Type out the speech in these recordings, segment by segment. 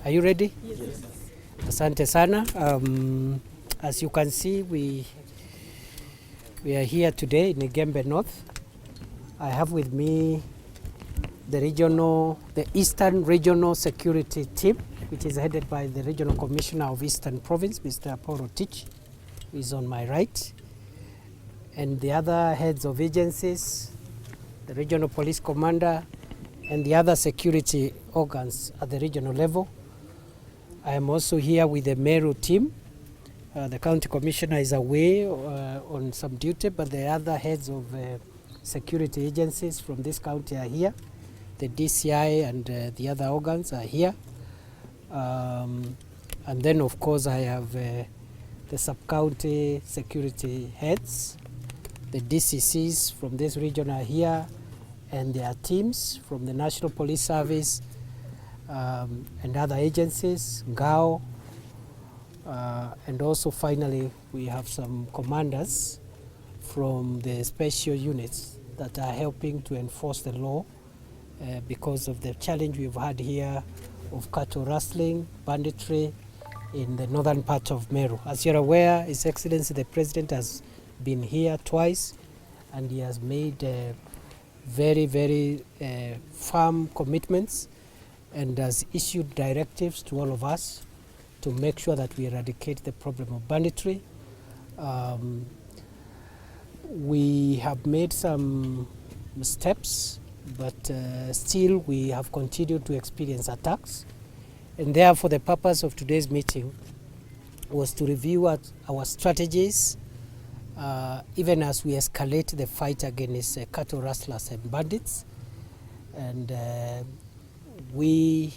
Are you ready? Yes. Asante sana. As you can see, we are here today in Gembe North. I have with me the Eastern Regional Security Team, which is headed by the Regional Commissioner of Eastern Province, Mr. Paul Tich, who is on my right, and the other heads of agencies, the Regional Police Commander, and the other security organs at the regional level. I am also here with the Meru team. The County Commissioner is away on some duty, but the other heads of security agencies from this county are here. The DCI and the other organs are here. And then, of course, I have the sub-county security heads. The DCCs from this region are here, and their teams from the National Police Service and other agencies, Ngao, and also finally we have some commanders from the special units that are helping to enforce the law because of the challenge we've had here of cattle rustling, banditry in the northern part of Meru. As you're aware, His Excellency the President has been here twice, and he has made very, very firm commitments and has issued directives to all of us to make sure that we eradicate the problem of banditry. We have made some steps, but still we have continued to experience attacks. And therefore the purpose of today's meeting was to review our strategies even as we escalate the fight against cattle rustlers and bandits. And we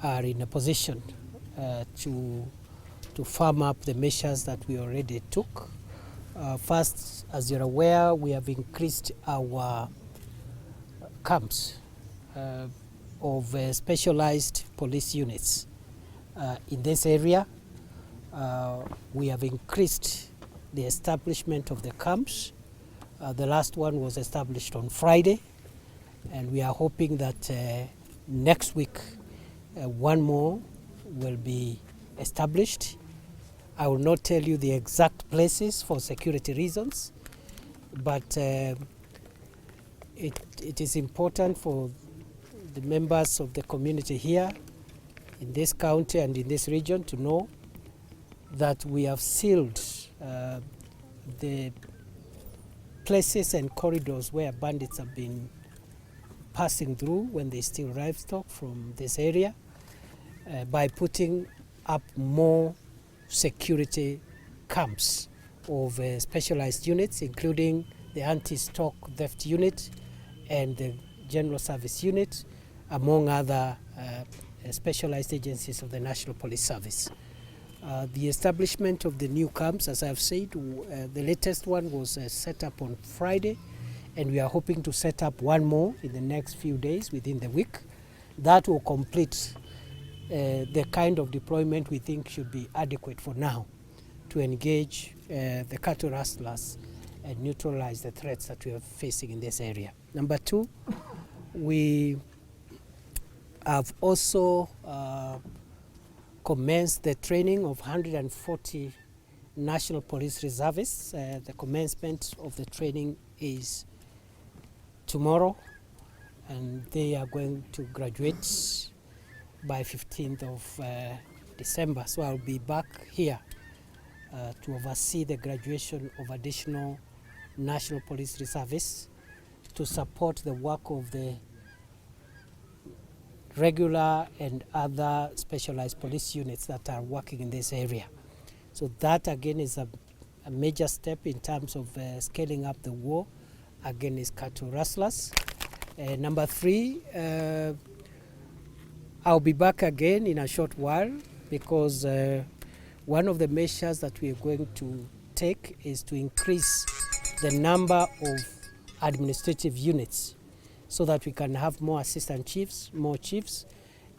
are in a position to firm up the measures that we already took. First, as you're aware, we have increased our camps of specialized police units in this area. We have increased the establishment of the camps. The last one was established on Friday, and we are hoping that next week one more will be established. I will not tell you the exact places for security reasons, but it is important for the members of the community here in this county and in this region to know that we have sealed the places and corridors where bandits have been passing through when they steal livestock from this area by putting up more security camps of specialized units, including the anti-stock theft unit and the general service unit, among other specialized agencies of the National Police Service. The establishment of the new camps, as I've said, the latest one was set up on Friday, and we are hoping to set up one more in the next few days within the week. That will complete the kind of deployment we think should be adequate for now to engage the cattle rustlers and neutralize the threats that we are facing in this area. Number two, we have also commenced the training of 140 National Police Reservists. The commencement of the training is tomorrow, and they are going to graduate by 15th of December. So I'll be back here to oversee the graduation of additional National Police Reservists to support the work of the regular and other specialized police units that are working in this area. So that again is a major step in terms of scaling up the war against cattle rustlers. Number three, I'll be back again in a short while because one of the measures that we are going to take is to increase the number of administrative units so that we can have more assistant chiefs, more chiefs,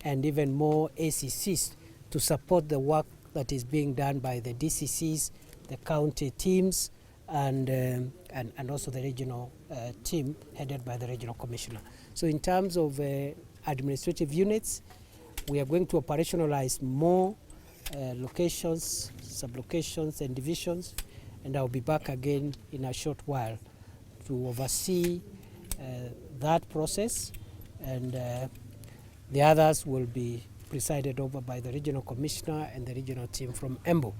and even more ACCs to support the work that is being done by the DCCs, the county teams, and also the regional team headed by the regional commissioner. So in terms of administrative units, We are going to operationalize more locations, sub-locations and divisions, and I'll be back again in a short while to oversee that process, and the others will be presided over by the regional commissioner and the regional team from Embu.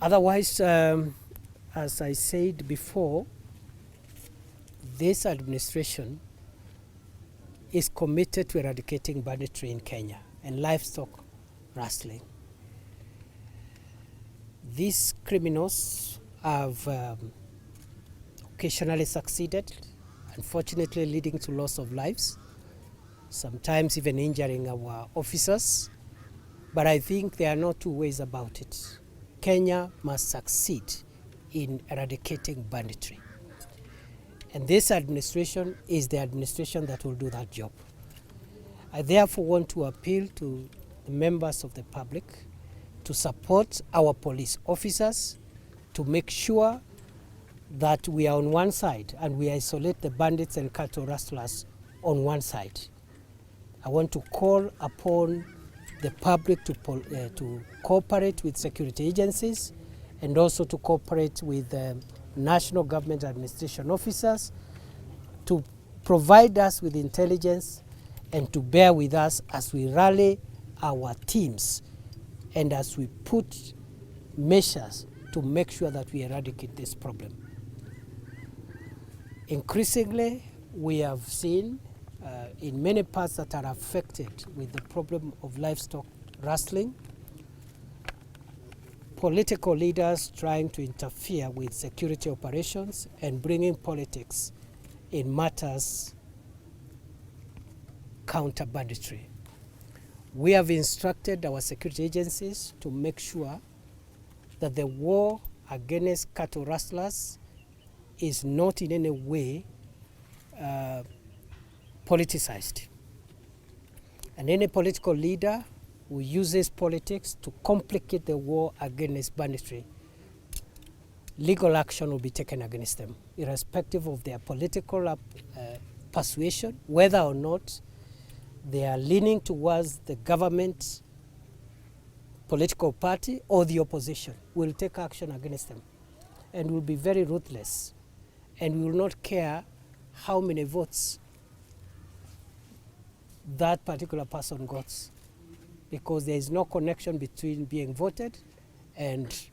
Otherwise, as I said before, this administration is committed to eradicating banditry in Kenya and livestock rustling. These criminals have occasionally succeeded, unfortunately leading to loss of lives, sometimes even injuring our officers. But I think there are no two ways about it. Kenya must succeed in eradicating banditry. And this administration is the administration that will do that job. I therefore want to appeal to the members of the public to support our police officers to make sure that we are on one side and we isolate the bandits and cattle rustlers on one side. I want to call upon the public to cooperate with security agencies and also to cooperate with national government administration officers to provide us with intelligence and to bear with us as we rally our teams and as we put measures to make sure that we eradicate this problem. Increasingly, we have seen in many parts that are affected with the problem of livestock rustling, political leaders trying to interfere with security operations and bringing politics in matters counter banditry. We have instructed our security agencies to make sure that the war against cattle rustlers is not in any way politicized. And any political leader who uses politics to complicate the war against banditry, legal action will be taken against them, irrespective of their political persuasion, whether or not they are leaning towards the government political party or the opposition. We'll take action against them and will be very ruthless, and we will not care how many votes that particular person got, because there is no connection between being voted and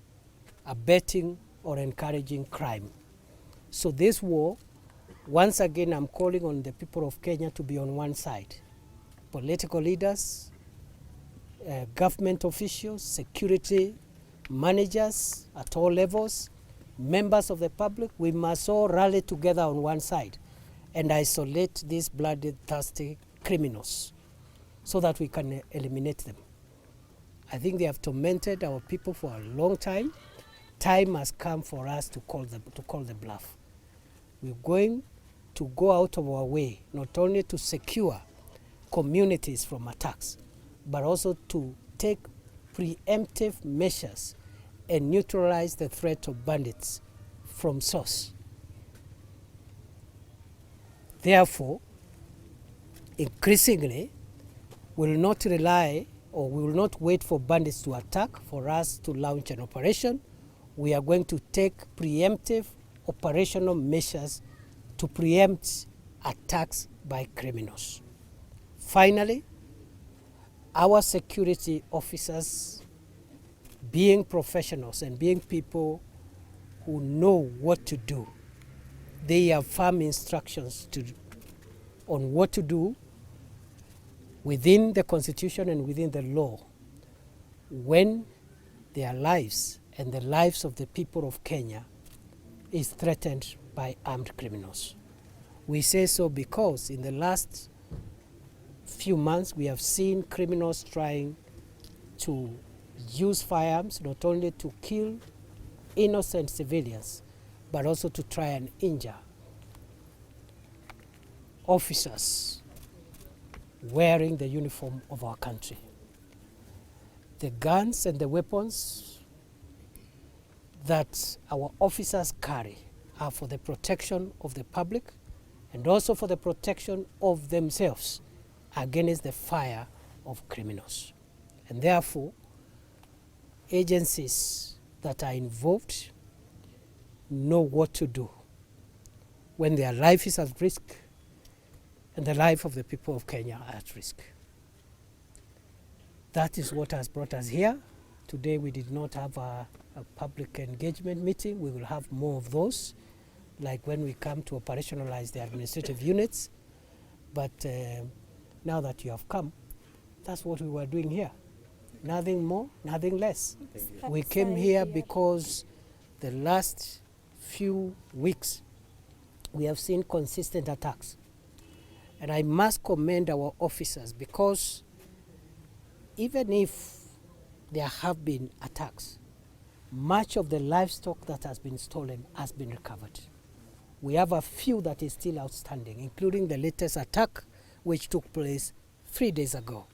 abetting or encouraging crime. So this war, once again, I'm calling on the people of Kenya to be on one side. Political leaders, government officials, security managers at all levels, members of the public, we must all rally together on one side and isolate these bloodthirsty criminals so that we can eliminate them. I think they have tormented our people for a long time. Time has come for us to call the bluff. We're going to go out of our way not only to secure communities from attacks, but also to take preemptive measures and neutralize the threat of bandits from source. Therefore, increasingly, we will not rely or we will not wait for bandits to attack for us to launch an operation. We are going to take preemptive operational measures to preempt attacks by criminals. Finally, our security officers, being professionals and being people who know what to do, they have firm instructions on what to do within the Constitution and within the law when their lives and the lives of the people of Kenya is threatened by armed criminals. We say so because in the last few months we have seen criminals trying to use firearms not only to kill innocent civilians but also to try and injure officers wearing the uniform of our country. The guns and the weapons that our officers carry are for the protection of the public and also for the protection of themselves against the fire of criminals. And therefore, agencies that are involved know what to do when their life is at risk and the life of the people of Kenya are at risk. That is what has brought us here. Today we did not have a public engagement meeting. We will have more of those, like when we come to operationalize the administrative units. But now that you have come, that's what we were doing here. Nothing more, nothing less. We came here because the last few weeks we have seen consistent attacks. And I must commend our officers, because even if there have been attacks, much of the livestock that has been stolen has been recovered. We have a few that is still outstanding, including the latest attack which took place 3 days ago.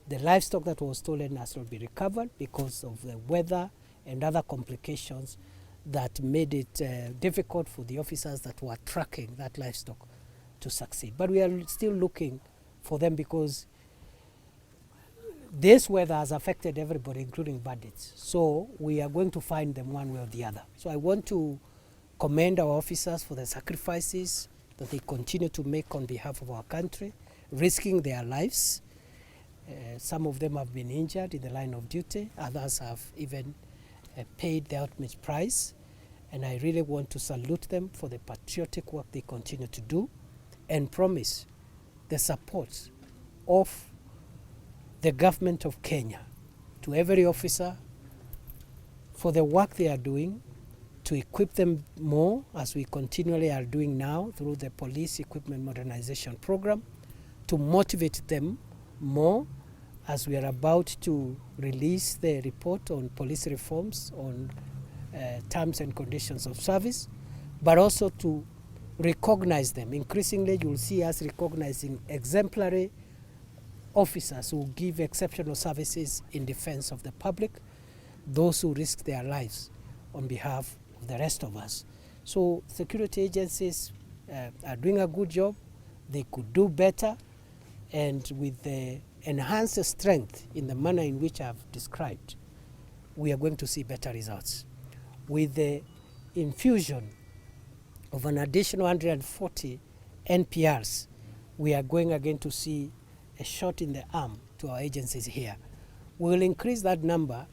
The livestock that was stolen has not been recovered because of the weather and other complications that made it difficult for the officers that were tracking that livestock to succeed. But we are still looking for them, because this weather has affected everybody, including bandits. So we are going to find them one way or the other. So I want to commend our officers for the sacrifices that they continue to make on behalf of our country, risking their lives. Some of them have been injured in the line of duty. Others have even paid the ultimate price. And I really want to salute them for the patriotic work they continue to do, and promise the support of the government of Kenya to every officer for the work they are doing, to equip them more, as we continually are doing now through the police equipment modernization program, to motivate them more as we are about to release the report on police reforms on terms and conditions of service, but also to recognize them. Increasingly, you will see us recognizing exemplary officers who give exceptional services in defense of the public, those who risk their lives on behalf of the rest of us. So security agencies are doing a good job. They could do better, and with the enhanced strength in the manner in which I've described, we are going to see better results. With the infusion of an additional 140 NPRs, we are going again to see a shot in the arm to our agencies here. We will increase that number.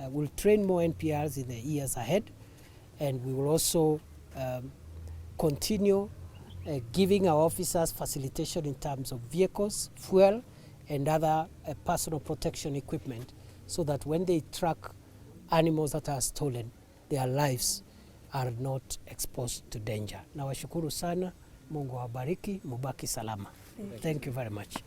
We'll train more NPRs in the years ahead, and we will also continue giving our officers facilitation in terms of vehicles, fuel, and other personal protection equipment, so that when they track animals that are stolen, their lives are not exposed to danger. Nawashukuru sana, Mungu awabariki, mubaki salama. Thank you very much.